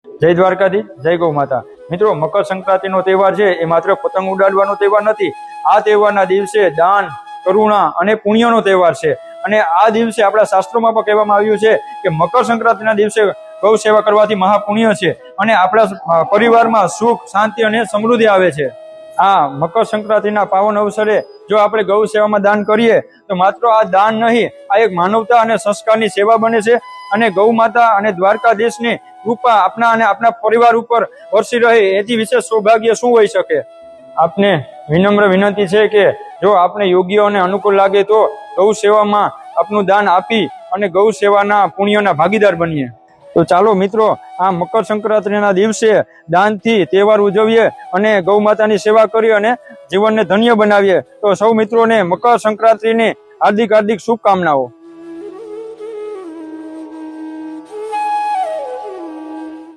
જય દ્વારકાધીશ, જય ગૌ માતા। મિત્રો, મકર સંક્રાંતિનો તહેવાર છે એ માત્ર પતંગ ઉડાડવાનો તહેવાર નથી। આ તહેવારના દિવસે દાન, કરુણા અને પુણ્યનો તહેવાર છે। અને આ દિવસે આપણા શાસ્ત્રોમાં પણ કહેવામાં આવ્યું છે કે મકર સંક્રાંતિના દિવસે ગૌ સેવા કરવાથી મહાપુણ્ય છે અને આપણા પરિવારમાં સુખ, શાંતિ અને સમૃદ્ધિ આવે છે। આ મકર સંક્રાંતિના પાવન અવસરે જો આપણે ગૌ સેવામાં દાન કરીએ તો માત્ર આ દાન નહીં, આ એક માનવતા અને સંસ્કારની સેવા બને છે। અને ગૌ માતા અને દ્વારકાધીશની કૃપા આપના અને આપના પરિવાર ઉપર વરસી રહે, એથી વિશેષ સૌભાગ્ય શું હોઈ શકે। આપને વિનમ્ર વિનંતી છે કે જો આપને યોગ્ય અને અનુકૂળ લાગે તો ગૌ સેવામાં આપનું દાન આપી અને ગૌ સેવાના પુણ્યના ભાગીદાર બનીએ। તો ચાલો મિત્રો, આ મકર સંક્રાંતિના દિવસે દાનથી તહેવાર ઉજવીએ અને ગૌ માતાની સેવા કરી અને જીવનને ધન્ય બનાવીએ। તો સૌ મિત્રોને મકર સંક્રાંતિની હાર્દિક હાર્દિક શુભકામનાઓ।